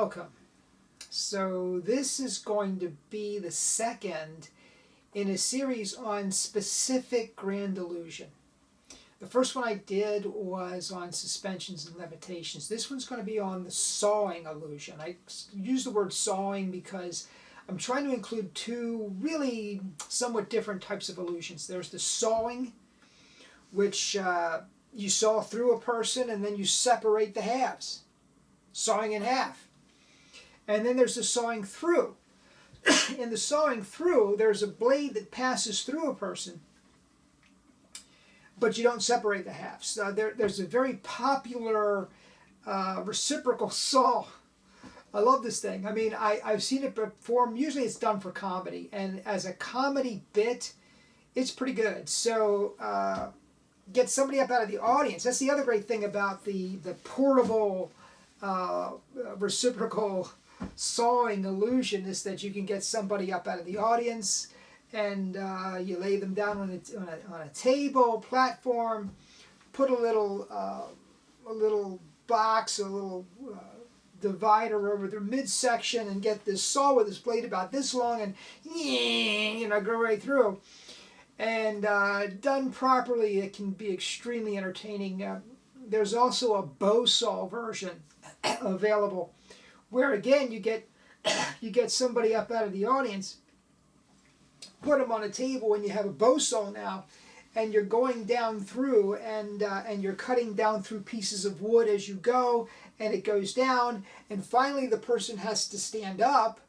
Welcome. So this is going to be the second in a series on specific grand illusion. The first one I did was on suspensions and levitations. This one's going to be on the sawing illusion. I use the word sawing because I'm trying to include two really somewhat different types of illusions. There's the sawing, which you saw through a person and then you separate the halves, sawing in half. And then there's the sawing through. In the sawing through, there's a blade that passes through a person, but you don't separate the halves. There's a very popular reciprocal saw. I love this thing. I mean, I've seen it performed. Usually it's done for comedy, and as a comedy bit, it's pretty good. So get somebody up out of the audience. That's the other great thing about the portable reciprocal sawing illusion, is that you can get somebody up out of the audience, and you lay them down on a table, platform, put a little box, a little divider over their midsection, and get this saw with this blade about this long, and go right through. And done properly, it can be extremely entertaining. There's also a Buzzsaw version available, where again you get somebody up out of the audience, put them on a table, and you have a Buzzsaw now, and you're going down through, and you're cutting down through pieces of wood as you go, and it goes down, and finally the person has to stand up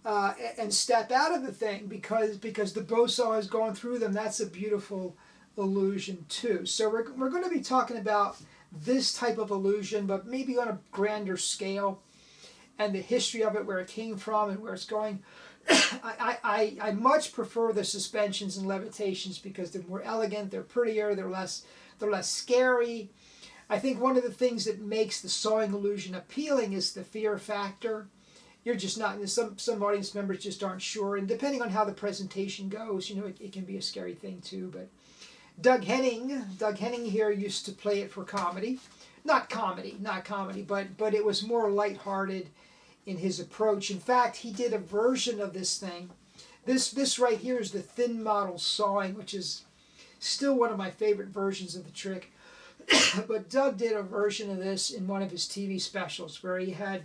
and step out of the thing because the Buzzsaw has gone through them. That's a beautiful illusion too. So we're going to be talking about this type of illusion, but maybe on a grander scale, and the history of it, where it came from and where it's going. I much prefer the suspensions and levitations because they're more elegant, they're prettier, they're less scary. I think one of the things that makes the sawing illusion appealing is the fear factor. You're just not, some audience members just aren't sure, and depending on how the presentation goes, it can be a scary thing too. But Doug Henning here used to play it for comedy. Not comedy, but it was more lighthearted in his approach. In fact, he did a version of this thing. This right here is the thin model sawing, which is still one of my favorite versions of the trick. But Doug did a version of this in one of his TV specials, where he had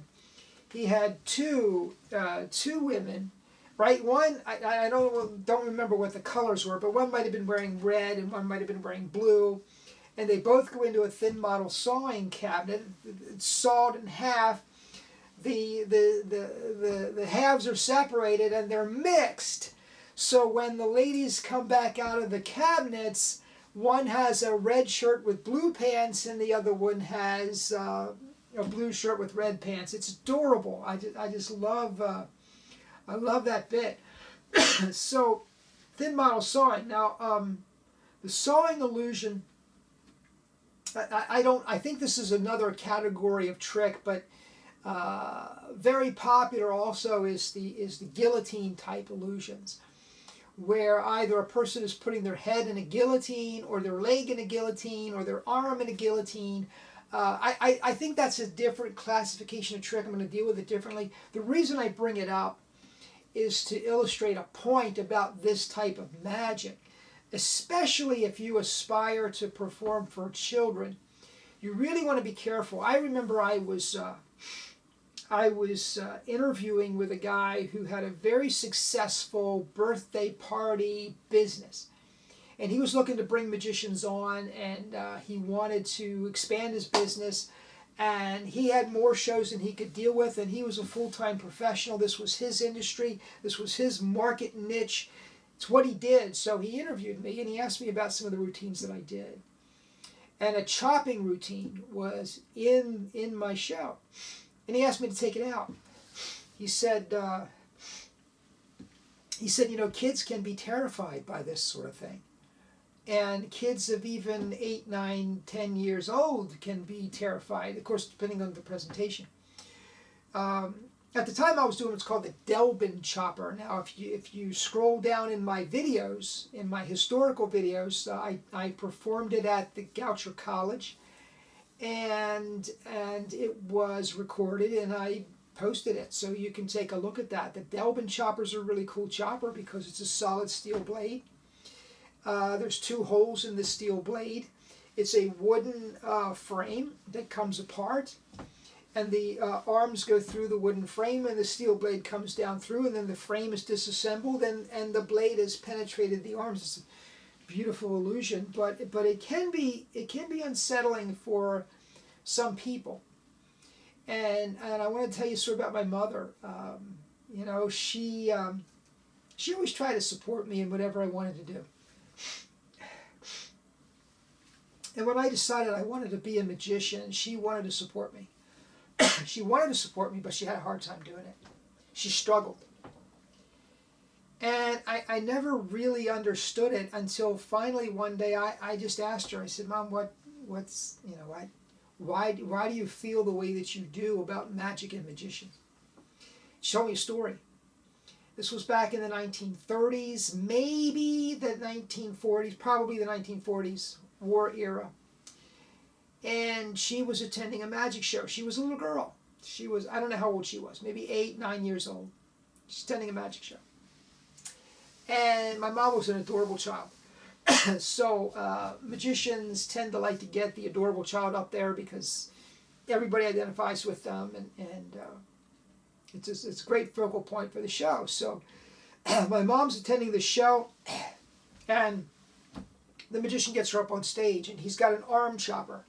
two women, right? One, I don't remember what the colors were, but one might have been wearing red and one might have been wearing blue, and they both go into a thin model sawing cabinet. It's sawed in half. The halves are separated and they're mixed. So when the ladies come back out of the cabinets, one has a red shirt with blue pants and the other one has a blue shirt with red pants. It's adorable. I just love I love that bit. So thin model sawing. Now the sawing illusion, I think this is another category of trick, but very popular also is the guillotine type illusions, where either a person is putting their head in a guillotine, or their leg in a guillotine, or their arm in a guillotine. I think that's a different classification of trick. I'm going to deal with it differently. The reason I bring it up is to illustrate a point about this type of magic, especially if you aspire to perform for children. You really want to be careful. I remember I was interviewing with a guy who had a very successful birthday party business. And he was looking to bring magicians on, and he wanted to expand his business. And he had more shows than he could deal with, and he was a full-time professional. This was his industry. This was his market niche. It's what he did. So he interviewed me, and he asked me about some of the routines that I did. And a chopping routine was in my show. And he asked me to take it out. He said, kids can be terrified by this sort of thing. And kids of even 8, 9, 10 years old can be terrified, of course, depending on the presentation. At the time I was doing what's called the Delbin chopper. Now, if you scroll down in my videos, in my historical videos, I performed it at the Goucher College, and it was recorded, and I posted it, so you can take a look at that. The Delbin chopper's a really cool chopper because it's a solid steel blade. There's 2 holes in the steel blade. It's a wooden frame that comes apart, and the arms go through the wooden frame, and the steel blade comes down through, and then the frame is disassembled, and the blade has penetrated the arms. It's a beautiful illusion, but it can be unsettling for some people. And I want to tell you a story about my mother. You know, she always tried to support me in whatever I wanted to do. And when I decided I wanted to be a magician, she wanted to support me. She wanted to support me, but she had a hard time doing it. She struggled. And I never really understood it until finally one day I just asked her, I said, Mom, what's, you know, why do you feel the way that you do about magic and magicians? She told me a story. This was back in the 1930s, maybe the 1940s, probably the 1940s, war era. And she was attending a magic show. She was a little girl. She was, I don't know how old she was, maybe 8, 9 years old. She's attending a magic show. And my mom was an adorable child. So magicians tend to like to get the adorable child up there because everybody identifies with them, and it's a great focal point for the show. So my mom's attending the show, and the magician gets her up on stage, and he's got an arm chopper.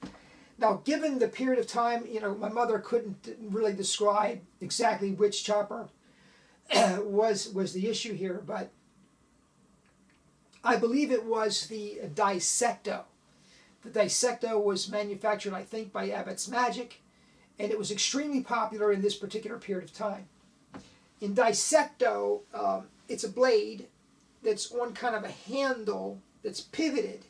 Now, given the period of time, you know, my mother couldn't really describe exactly which chopper was the issue here, but I believe it was the dissecto. The dissecto was manufactured, I think, by Abbott's Magic, and it was extremely popular in this particular period of time. In dissecto, it's a blade that's on kind of a handle that's pivoted.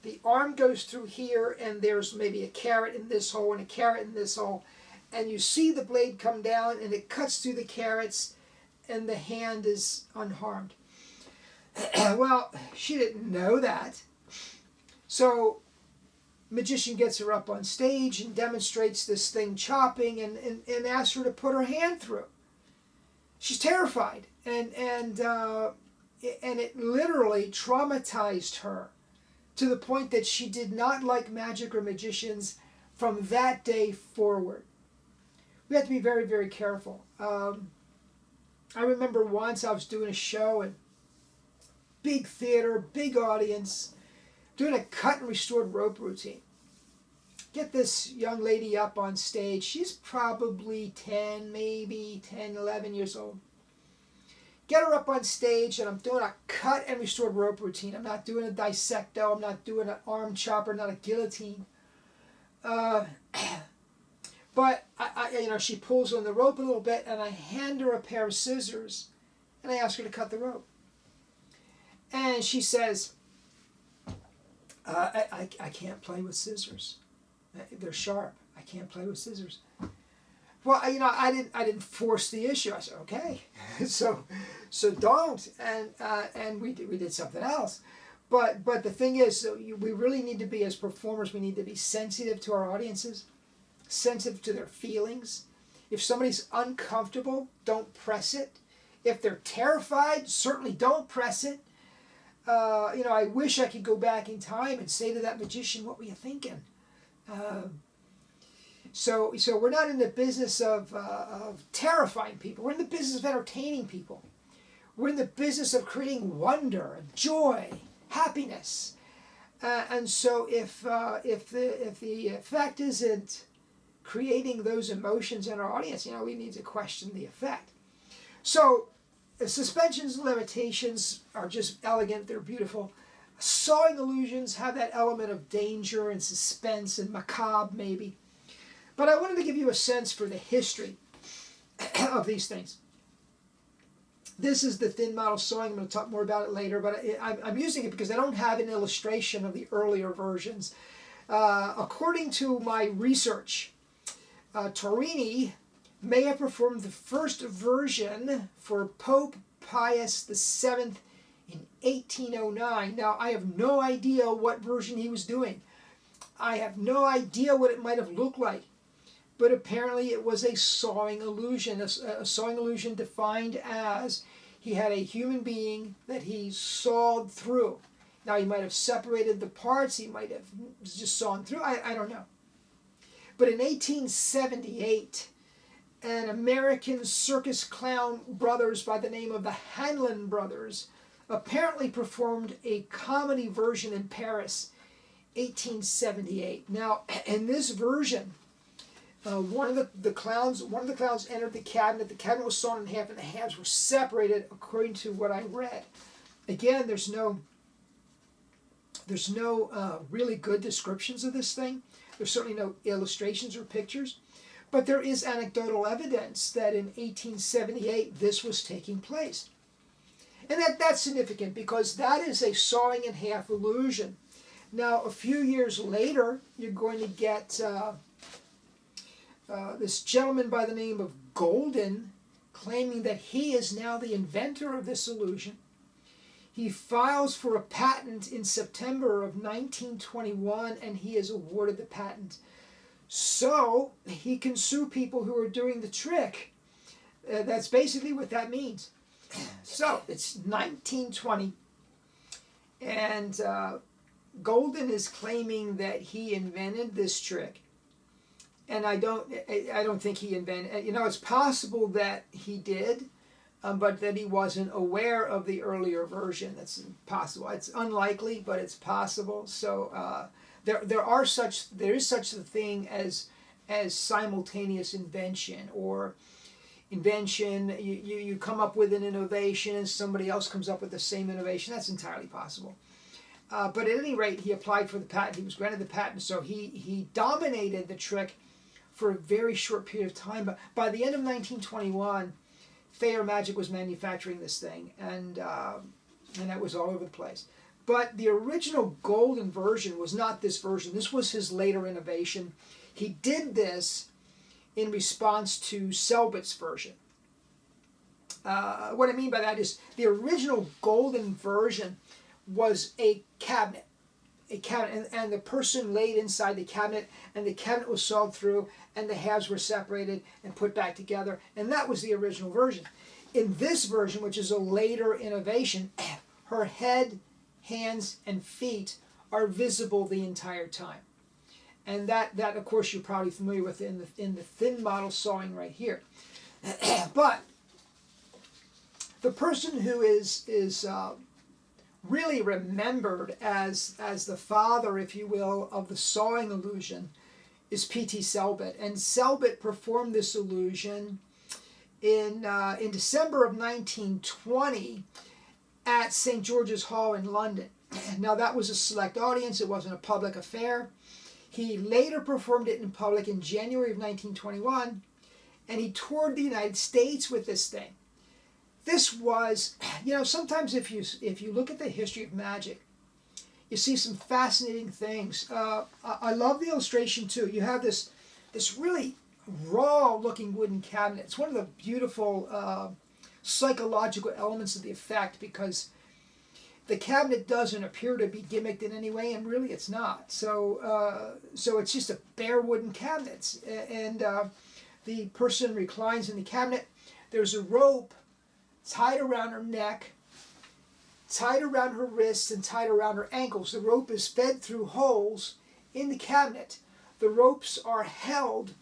The arm goes through here, and there's maybe a carrot in this hole and a carrot in this hole, and you see the blade come down, and it cuts through the carrots, and the hand is unharmed. Well, she didn't know that. So magician gets her up on stage and demonstrates this thing chopping, and asks her to put her hand through. She's terrified, and it literally traumatized her to the point that she did not like magic or magicians from that day forward. We have to be very, very careful. I remember once I was doing a show, and big theater, big audience, doing a cut and restored rope routine. Get this young lady up on stage. She's probably 10, maybe 10, 11 years old. Get her up on stage, and I'm doing a cut and restored rope routine. I'm not doing a dissecto. I'm not doing an arm chopper, not a guillotine. But you know, she pulls on the rope a little bit, and I hand her a pair of scissors, and I ask her to cut the rope. And she says, I can't play with scissors. They're sharp. I can't play with scissors. Well, you know, I didn't force the issue. I said, okay, so don't, and we did something else. But the thing is, we really need to be, as performers, we need to be sensitive to our audiences, sensitive to their feelings. If somebody's uncomfortable, don't press it. If they're terrified, certainly don't press it. You know, I wish I could go back in time and say to that magician, what were you thinking? So we're not in the business of terrifying people. We're in the business of entertaining people. We're in the business of creating wonder, joy, happiness. And so if the effect isn't creating those emotions in our audience, you know, we need to question the effect. So suspensions and limitations are just elegant. They're beautiful. Sawing illusions have that element of danger and suspense and macabre, maybe. But I wanted to give you a sense for the history of these things. This is the thin model sawing. I'm going to talk more about it later, but I'm using it because I don't have an illustration of the earlier versions. According to my research, Torrini may have performed the first version for Pope Pius VII in 1809. Now, I have no idea what version he was doing. I have no idea what it might have looked like. but apparently it was a sawing illusion, a sawing illusion defined as he had a human being that he sawed through. Now, he might have separated the parts, he might have just sawn through, I don't know. But in 1878, an American circus clown brothers by the name of the Hanlon Brothers apparently performed a comedy version in Paris, 1878. Now, in this version, one of the clowns entered the cabinet. The cabinet was sawn in half, and the halves were separated, according to what I read. Again, there's no really good descriptions of this thing. There's certainly no illustrations or pictures, but there is anecdotal evidence that in 1878 this was taking place. And that's significant because that is a sawing in half illusion. Now, a few years later, you're going to get this gentleman by the name of Goldin claiming that he is now the inventor of this illusion. He files for a patent in September of 1921, and he is awarded the patent. So he can sue people who are doing the trick. That's basically what that means. So it's 1920, and Goldin is claiming that he invented this trick. And I don't think he invented. You know, it's possible that he did. But that he wasn't aware of the earlier version. That's possible. It's unlikely, but it's possible. So there is such a thing as simultaneous invention, or invention. You come up with an innovation and somebody else comes up with the same innovation. That's entirely possible. But at any rate, he applied for the patent. He was granted the patent. So he dominated the trick for a very short period of time. But by the end of 1921. Thayer Magic was manufacturing this thing, and that was all over the place. But the original Goldin version was not this version. This was his later innovation. He did this in response to Selbit's version. What I mean by that is the original Goldin version was a cabinet. And the person laid inside the cabinet, and the cabinet was sawed through, and the halves were separated and put back together, and that was the original version. In this version, which is a later innovation, her head, hands, and feet are visible the entire time. And that of course, you're probably familiar with in the thin model sawing right here. But the person who is really remembered as the father, if you will, of the sawing illusion is P.T. Selbit. And Selbit performed this illusion in December of 1920 at St. George's Hall in London. Now, that was a select audience. It wasn't a public affair. He later performed it in public in January of 1921, and he toured the United States with this thing. This was, you know, sometimes if you look at the history of magic, you see some fascinating things. I love the illustration too. You have this really raw looking wooden cabinet. It's one of the beautiful psychological elements of the effect, because the cabinet doesn't appear to be gimmicked in any way, and really it's not. So it's just a bare wooden cabinet, and the person reclines in the cabinet. There's a rope tied around her neck, tied around her wrists, and tied around her ankles. The rope is fed through holes in the cabinet. The ropes are held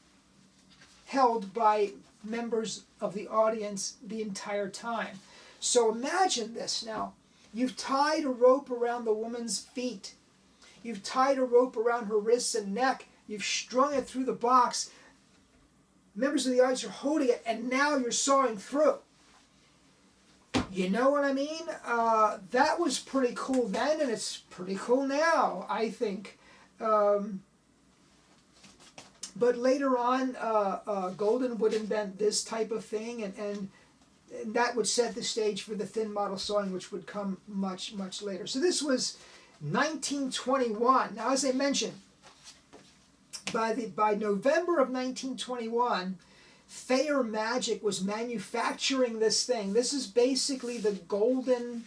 by members of the audience the entire time. So imagine this now. You've tied a rope around the woman's feet. You've tied a rope around her wrists and neck. You've strung it through the box. Members of the audience are holding it, and now you're sawing through. You know what I mean? That was pretty cool then, and it's pretty cool now, I think. But later on, Goldin would invent this type of thing, and that would set the stage for the thin model sawing, which would come much, much later. So this was 1921. Now, as I mentioned, by November of 1921, Thayer Magic was manufacturing this thing. This is basically the Goldin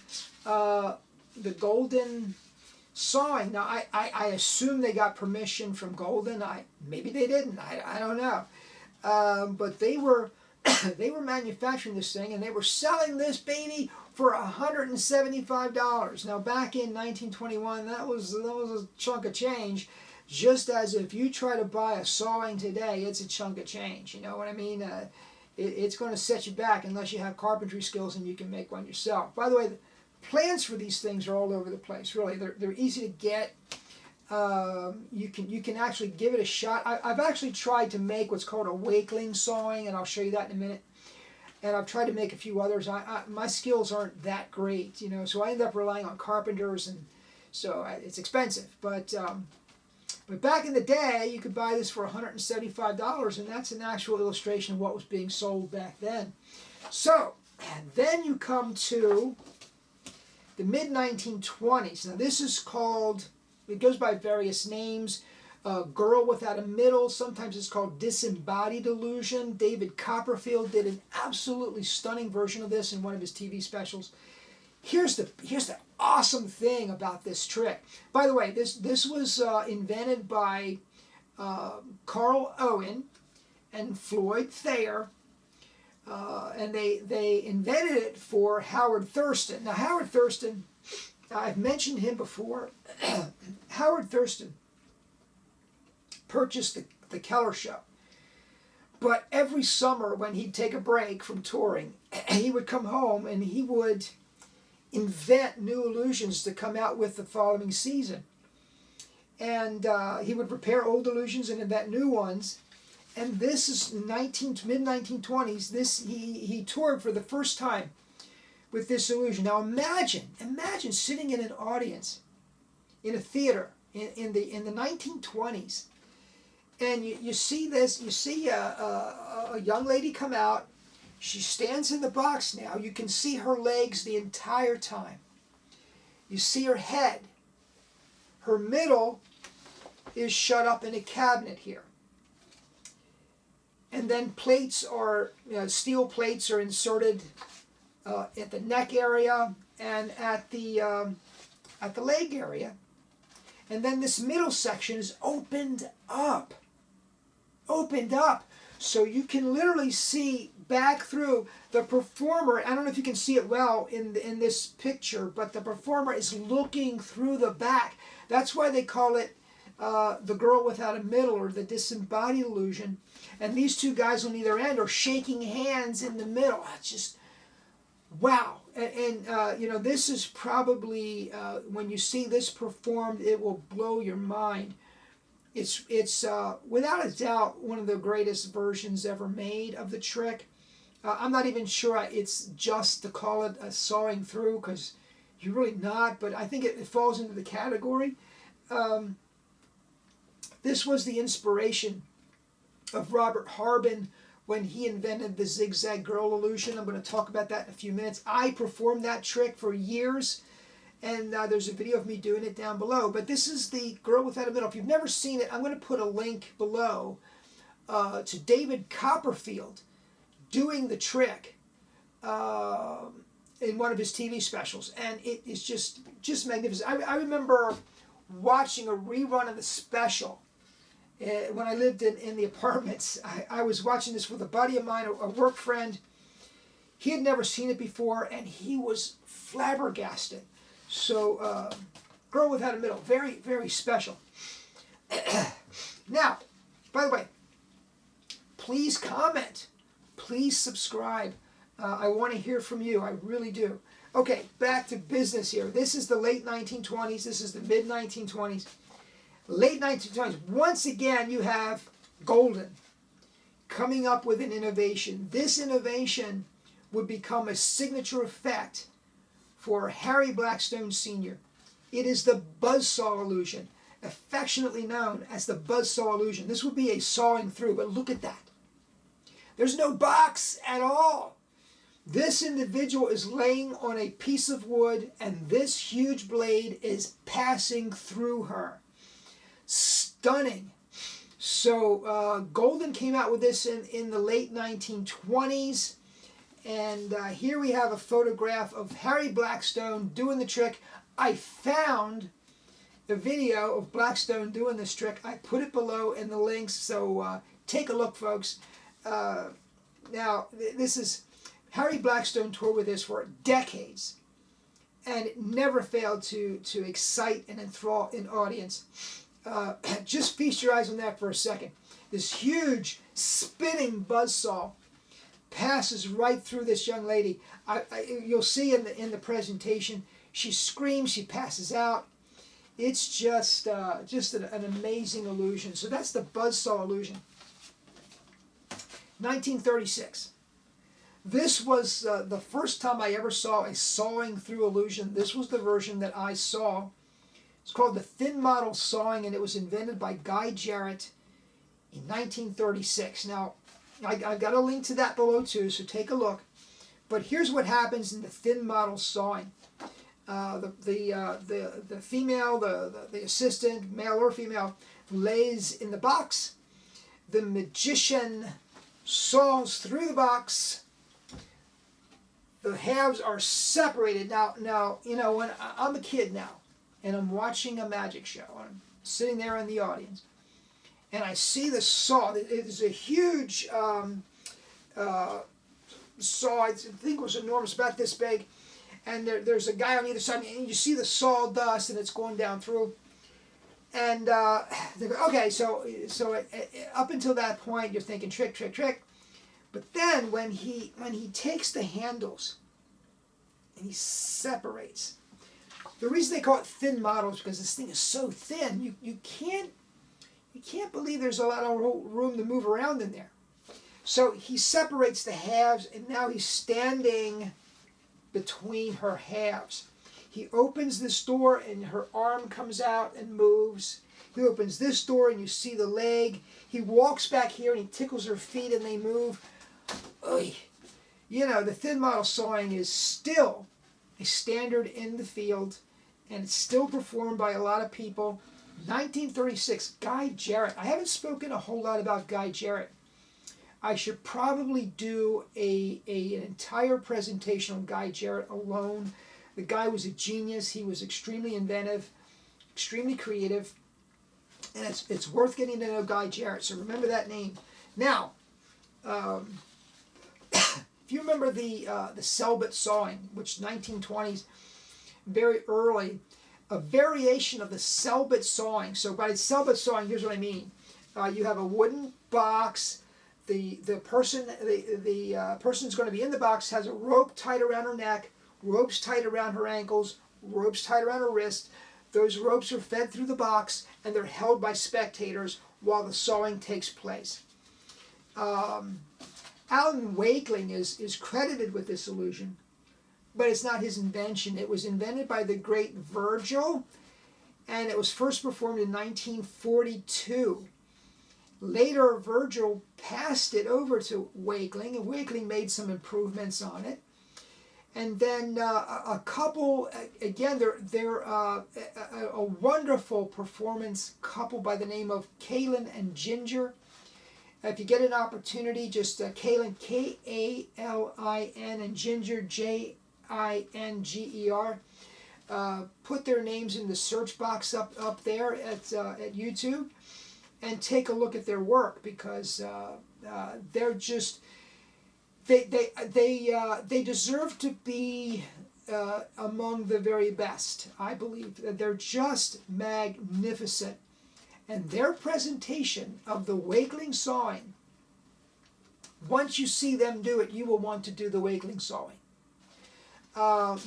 Now, I assume they got permission from Goldin. Maybe they didn't. I don't know. But they were they were manufacturing this thing, and they were selling this baby for $175. Now, back in 1921, that was a chunk of change. Just as if you try to buy a sawing today, it's a chunk of change. You know what I mean? It's going to set you back unless you have carpentry skills and you can make one yourself. By the way, the plans for these things are all over the place. Really, they're easy to get. You can actually give it a shot. I've actually tried to make what's called a wakeling sawing, and I'll show you that in a minute. And I've tried to make a few others. My skills aren't that great, you know, so I end up relying on carpenters, and so it's expensive. But back in the day, you could buy this for $175, and that's an actual illustration of what was being sold back then. So, and then you come to the mid-1920s. Now, this is called, it goes by various names. Girl Without a Middle. Sometimes it's called Disembodied Illusion. David Copperfield did an absolutely stunning version of this in one of his TV specials. Here's the awesome thing about this trick. By the way, this was invented by Carl Owen and Floyd Thayer, and they invented it for Howard Thurston. Now, Howard Thurston, I've mentioned him before. Howard Thurston purchased the Keller Show. But every summer when he'd take a break from touring, he would come home and he would invent new illusions to come out with the following season. And he would repair old illusions and invent new ones. And this is mid-1920s. He toured for the first time with this illusion. Now imagine sitting in an audience in a theater in the 1920s. And you see this, you see a young lady come out. She stands in the box now. You can see her legs the entire time. You see her head. Her middle is shut up in a cabinet here. And then plates are, steel plates are inserted at the neck area and at the leg area. And then this middle section is opened up. So you can literally see back through the performer. I don't know if you can see it well in this picture, but the performer is looking through the back. That's why they call it the Girl Without a Middle, or the Disembodied Illusion. And these two guys on either end are shaking hands in the middle. It's just, wow. And this is probably, when you see this performed, it will blow your mind. It's without a doubt one of the greatest versions ever made of the trick. I'm not even sure it's just to call it a sawing through, because you're really not, but I think it falls into the category. This was the inspiration of Robert Harbin when he invented the zigzag girl illusion. I'm going to talk about that in a few minutes. I performed that trick for years. And there's a video of me doing it down below. But this is the Girl Without a Middle. If you've never seen it, I'm going to put a link below to David Copperfield doing the trick in one of his TV specials. And it is just magnificent. I remember watching a rerun of the special when I lived in the apartments. I was watching this with a buddy of mine, a work friend. He had never seen it before, and he was flabbergasted. So, Girl Without a Middle, very, very special. Now, by the way, please comment. Please subscribe. I want to hear from you. I really do. Okay, back to business here. This is the late 1920s. This is the mid-1920s. Late 1920s. Once again, you have Goldin coming up with an innovation. This innovation would become a signature effect for Harry Blackstone Sr. It is the Buzzsaw illusion, affectionately known as the Buzzsaw illusion. This would be a sawing through, but look at that. There's no box at all. This individual is laying on a piece of wood, and this huge blade is passing through her. Stunning. So Goldin came out with this in the late 1920s. And here we have a photograph of Harry Blackstone doing the trick. I found the video of Blackstone doing this trick. I put it below in the links, so take a look, folks. now this is, Harry Blackstone toured with this for decades, and it never failed to excite and enthrall an audience. Just feast your eyes on that for a second. This huge spinning buzzsaw passes right through this young lady. You'll see in the presentation, she screams, she passes out. It's just an amazing illusion. So that's the buzzsaw illusion. 1936. This was the first time I ever saw a sawing through illusion. This was the version that I saw. It's called the thin model sawing, and it was invented by Guy Jarrett in 1936. Now, I've got a link to that below too, so take a look. But here's what happens in the thin model sawing. The female, the assistant, male or female, lays in the box. The magician saws through the box. The halves are separated. Now, you know, when I'm a kid now, and I'm watching a magic show, and I'm sitting there in the audience, and I see the saw. It is a huge saw. I think it was enormous, about this big. And there's a guy on either side, and you see the sawdust, and it's going down through. And okay, so up until that point, you're thinking trick, trick, trick. But then when he takes the handles and he separates, the reason they call it thin models because this thing is so thin, you can't believe there's a lot of room to move around in there. So he separates the halves, and now he's standing between her halves. He opens this door and her arm comes out and moves. He opens this door and you see the leg. He walks back here and he tickles her feet and they move. Oy. You know, the thin model sawing is still a standard in the field, and it's still performed by a lot of people. 1936, Guy Jarrett. I haven't spoken a whole lot about Guy Jarrett. I should probably do an entire presentation on Guy Jarrett alone. The guy was a genius. He was extremely inventive, extremely creative, and it's worth getting to know Guy Jarrett. So remember that name. Now, if you remember the Selbit sawing, which 1920s, very early, a variation of the Selbit sawing. So by Selbit sawing, here's what I mean. You have a wooden box. The person's going to be in the box, has a rope tied around her neck, ropes tied around her ankles, ropes tied around her wrist. Those ropes are fed through the box, and they're held by spectators while the sawing takes place. Alan Wakeling is credited with this illusion, but it's not his invention. It was invented by the great Virgil, and it was first performed in 1942. Later, Virgil passed it over to Wakeling, and Wakeling made some improvements on it. And then a couple, again, they're a wonderful performance couple by the name of Kalin and Ginger. If you get an opportunity, just Kalin, K-A-L-I-N, and Ginger, J-I-N-G-E-R. Put their names in the search box up there at YouTube, and take a look at their work, because they're just they deserve to be among the very best. I believe that they're just magnificent, and their presentation of the Wakeling sawing. Once you see them do it, you will want to do the Wakeling sawing,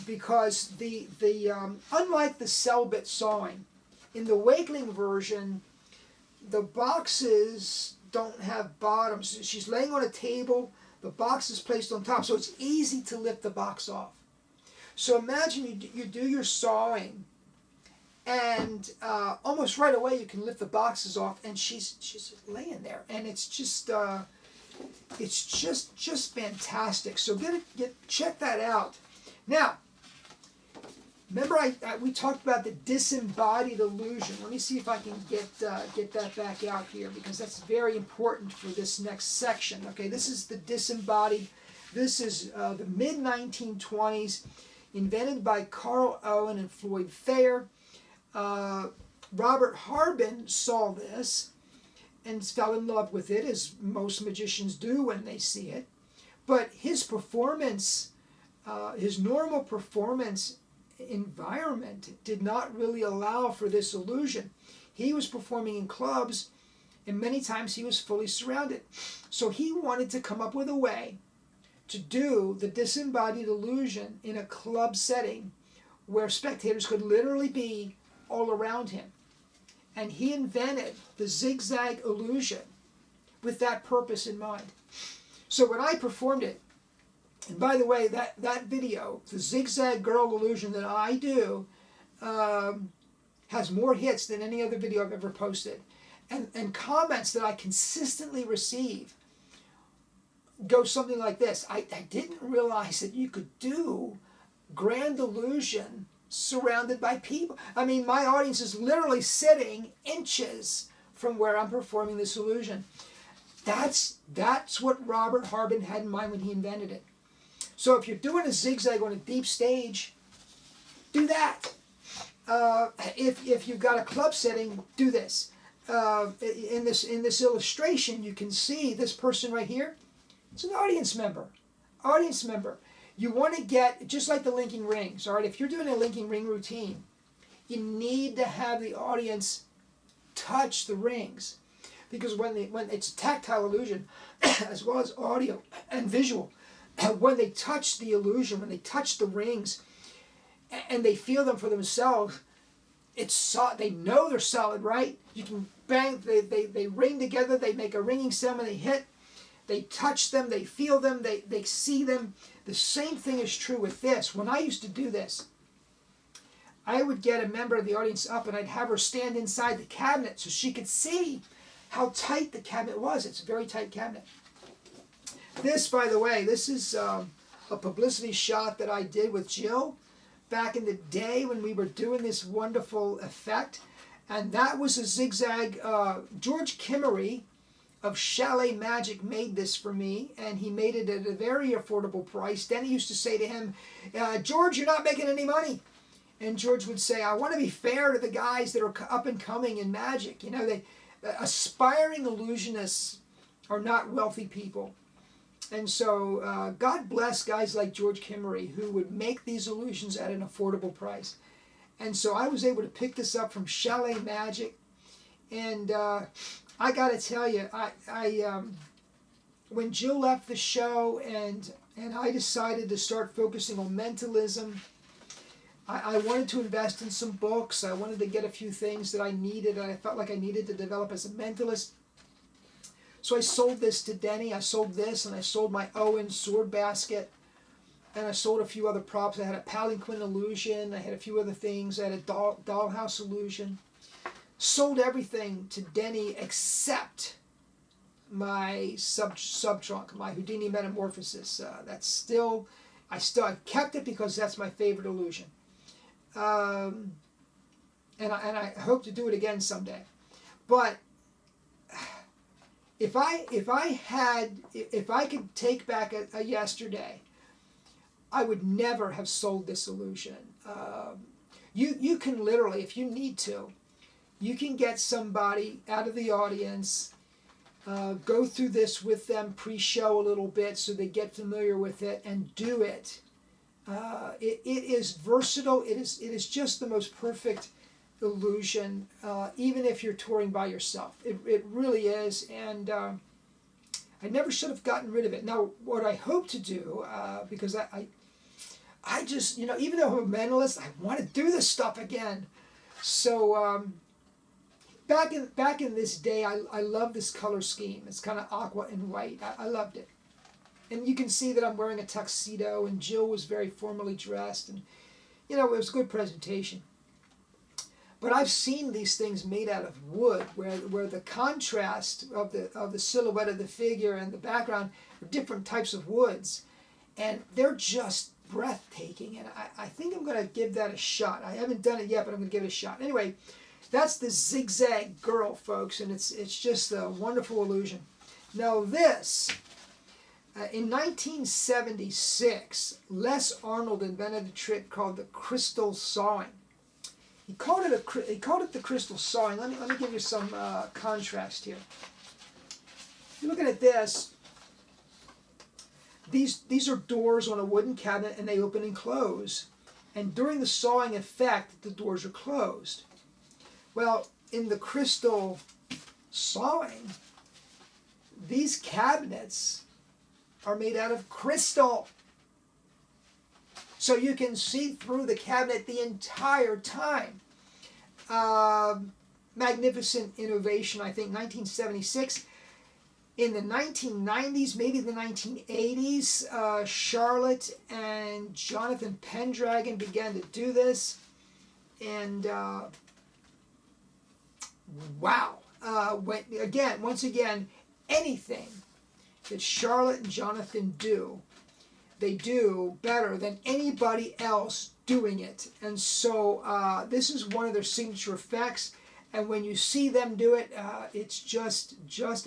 because unlike the Selbit sawing, in the Wakeling version, the boxes don't have bottoms. She's laying on a table. The box is placed on top, so it's easy to lift the box off. So imagine you do your sawing, and almost right away you can lift the boxes off, and she's laying there, and it's just fantastic. So check that out. Now, remember we talked about the disembodied illusion. Let me see if I can get that back out here, because that's very important for this next section. Okay, this is the disembodied. This is the mid-1920s, invented by Carl Owen and Floyd Thayer. Robert Harbin saw this, and fell in love with it, as most magicians do when they see it. But his performance, his normal performance environment did not really allow for this illusion. He was performing in clubs, and many times he was fully surrounded. So he wanted to come up with a way to do the disembodied illusion in a club setting where spectators could literally be all around him. And he invented the zigzag illusion with that purpose in mind. So when I performed it, and by the way, that video, the zigzag girl illusion that I do, has more hits than any other video I've ever posted. And comments that I consistently receive go something like this. I didn't realize that you could do grand illusion surrounded by people. I mean, my audience is literally sitting inches from where I'm performing this illusion. That's what Robert Harbin had in mind when he invented it. So if you're doing a zigzag on a deep stage, do that. If you've got a club setting, do this. In this illustration, you can see this person right here. It's an audience member. Audience member. You want to get, just like the linking rings, all right? If you're doing a linking ring routine, you need to have the audience touch the rings. Because when it's a tactile illusion, as well as audio and visual, when they touch the illusion, when they touch the rings, and they feel them for themselves, they know they're solid, right? You can bang, they ring together, they make a ringing sound when they hit, they touch them, they feel them, they see them. The same thing is true with this. When I used to do this, I would get a member of the audience up and I'd have her stand inside the cabinet so she could see how tight the cabinet was. It's a very tight cabinet. This, by the way, this is a publicity shot that I did with Jill back in the day when we were doing this wonderful effect. And that was a zigzag. George Kimmery of Chalet Magic made this for me, and he made it at a very affordable price. Then he used to say to him, George, you're not making any money. And George would say, I want to be fair to the guys that are up and coming in magic. You know, aspiring illusionists are not wealthy people. And so God bless guys like George Kimmery who would make these illusions at an affordable price. And so I was able to pick this up from Chalet Magic. And I got to tell you, when Jill left the show and I decided to start focusing on mentalism, I wanted to invest in some books. I wanted to get a few things that I needed, and I felt like I needed to develop as a mentalist. So I sold this to Denny. I sold this, and I sold my Owen sword basket, and I sold a few other props. I had a palanquin illusion. I had a few other things. I had a dollhouse illusion. Sold everything to Denny except my sub-trunk, my Houdini Metamorphosis. I kept it because that's my favorite illusion. And I hope to do it again someday. But if I could take back a yesterday, I would never have sold this illusion. You can literally, if you need to, you can get somebody out of the audience, go through this with them pre-show a little bit so they get familiar with it and do it. It is versatile. It is just the most perfect illusion, even if you're touring by yourself. It really is, and I never should have gotten rid of it. Now, what I hope to do, because I just, you know, even though I'm a mentalist, I want to do this stuff again. So back in this day, I love this color scheme. It's kind of aqua and white. I loved it. And you can see that I'm wearing a tuxedo, and Jill was very formally dressed, and you know, it was a good presentation. But I've seen these things made out of wood, where the contrast of the silhouette of the figure and the background are different types of woods, and they're just breathtaking. And I think I'm going to give that a shot. I haven't done it yet, but I'm going to give it a shot. Anyway, that's the Zigzag Girl, folks, and it's just a wonderful illusion. Now this. In 1976, Les Arnold invented a trick called the crystal sawing. He called it the crystal sawing. Let me give you some contrast here. looking at this, these are doors on a wooden cabinet, and they open and close. And during the sawing effect, the doors are closed. Well, in the crystal sawing, these cabinets are made out of crystal. So you can see through the cabinet the entire time. Magnificent innovation, I think, 1976. In the 1990s, maybe the 1980s, Charlotte and Jonathan Pendragon began to do this. And wow. Once again, anything that Charlotte and Jonathan do, they do better than anybody else doing it. And so this is one of their signature effects. And when you see them do it, it's just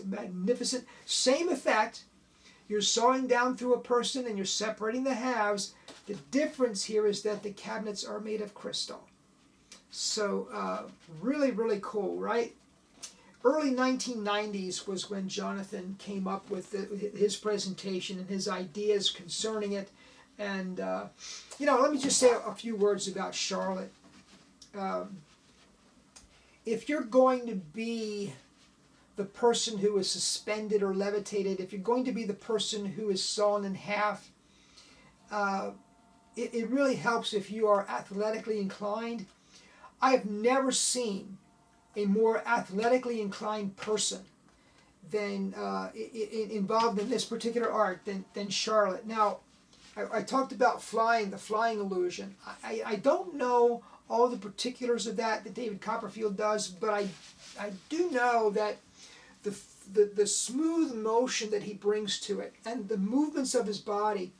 magnificent. Same effect. You're sawing down through a person and you're separating the halves. The difference here is that the cabinets are made of crystal. So really, really cool, right? Early 1990s was when Jonathan came up with his presentation and his ideas concerning it. And, let me just say a few words about Charlotte. If you're going to be the person who is suspended or levitated, if you're going to be the person who is sawn in half, it really helps if you are athletically inclined. I have never seen a more athletically inclined person than involved in this particular art than Charlotte. Now, I talked about the flying illusion. I don't know all the particulars of that David Copperfield does, but I do know that the smooth motion that he brings to it and the movements of his body,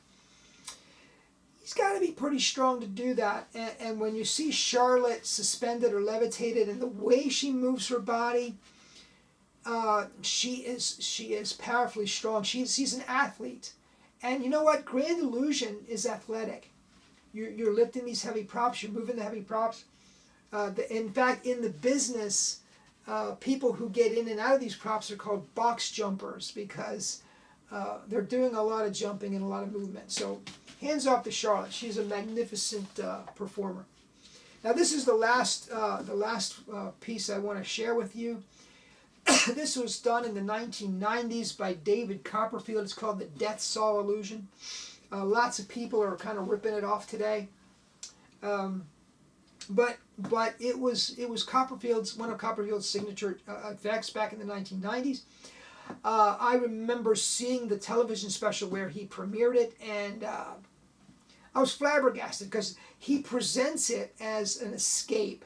he's got to be pretty strong to do that. And when you see Charlotte suspended or levitated and the way she moves her body, she is powerfully strong. She's an athlete. And you know what? Grand Illusion is athletic. You're lifting these heavy props. You're moving the heavy props. In fact, in the business, people who get in and out of these props are called box jumpers because they're doing a lot of jumping and a lot of movement. So hands off to Charlotte. She's a magnificent performer. Now this is the last piece I want to share with you. This was done in the 1990s by David Copperfield. It's called the Death Saw Illusion. Lots of people are kind of ripping it off today. But it was Copperfield's, one of Copperfield's signature effects back in the 1990s. I remember seeing the television special where he premiered it, and I was flabbergasted because he presents it as an escape.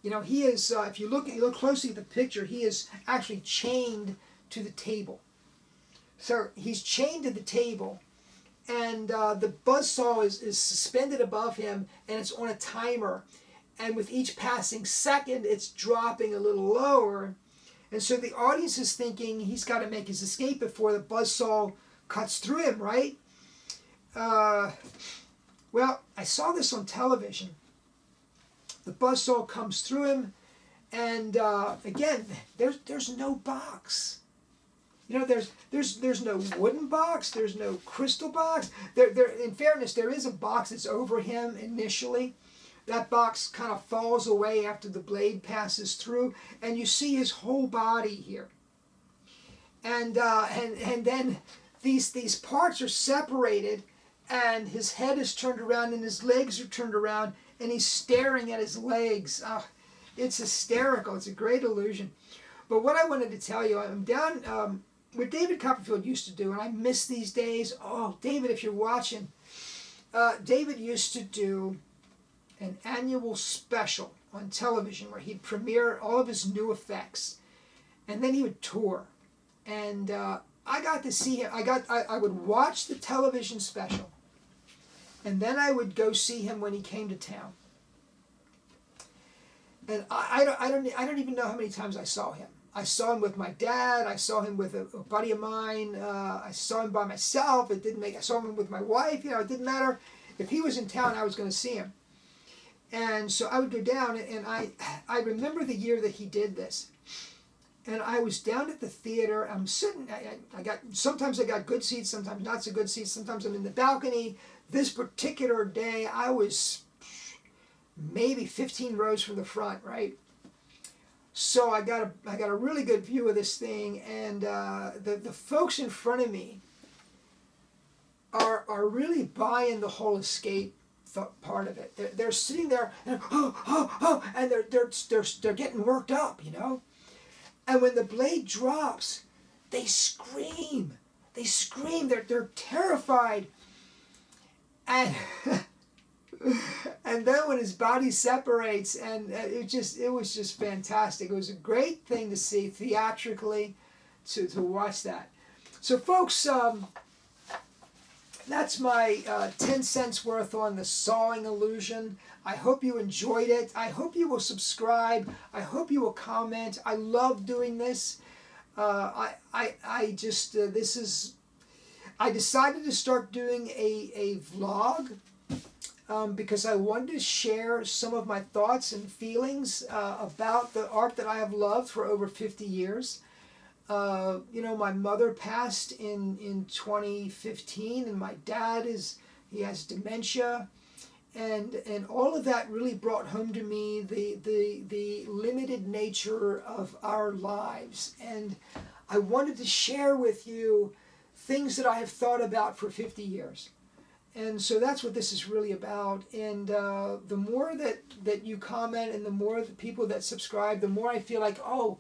You know, he is, if you look closely at the picture, he is actually chained to the table. So he's chained to the table, and the buzzsaw is suspended above him, and it's on a timer. And with each passing second, it's dropping a little lower. And so the audience is thinking he's got to make his escape before the buzzsaw cuts through him, right? Well, I saw this on television. The buzzsaw comes through him, and again, there's no box. You know, there's no wooden box. There's no crystal box. In fairness, there is a box that's over him initially. That box kind of falls away after the blade passes through, and you see his whole body here. And then these parts are separated, and his head is turned around, and his legs are turned around, and he's staring at his legs. Oh, it's hysterical. It's a great illusion. But what I wanted to tell you, I'm down what David Copperfield used to do, and I miss these days. Oh, David, if you're watching, David used to do an annual special on television where he'd premiere all of his new effects, and then he would tour. And I got to see him. I would watch the television special, and then I would go see him when he came to town. And I don't even know how many times I saw him. I saw him with my dad. I saw him with a buddy of mine. I saw him by myself. I saw him with my wife. You know, it didn't matter. If he was in town, I was going to see him. And so I would go down, and I remember the year that he did this. and I was down at the theater. I'm sitting. Sometimes I got good seats, sometimes not so good seats. Sometimes I'm in the balcony. This particular day, I was maybe 15 rows from the front, right? So I got a really good view of this thing, and the folks in front of me are really buying the whole escape part of it. They're sitting there and and they're getting worked up, you know. And when the blade drops, they scream. They scream. They're terrified. And and then when his body separates, and it was just fantastic. It was a great thing to see theatrically, to watch that. So folks, that's my 10 cents worth on the sawing illusion. I hope you enjoyed it. I hope you will subscribe. I hope you will comment. I love doing this. I decided to start doing a vlog because I wanted to share some of my thoughts and feelings about the art that I have loved for over 50 years. You know, my mother passed in 2015, and my dad he has dementia, and all of that really brought home to me the limited nature of our lives. And I wanted to share with you things that I have thought about for 50 years. And so that's what this is really about. And the more that you comment, and the more the people that subscribe, the more I feel like, oh,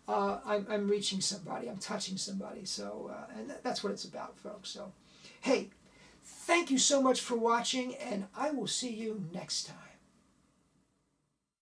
I'm reaching somebody, I'm touching somebody. So, and that's what it's about, folks. So, hey, thank you so much for watching, and I will see you next time.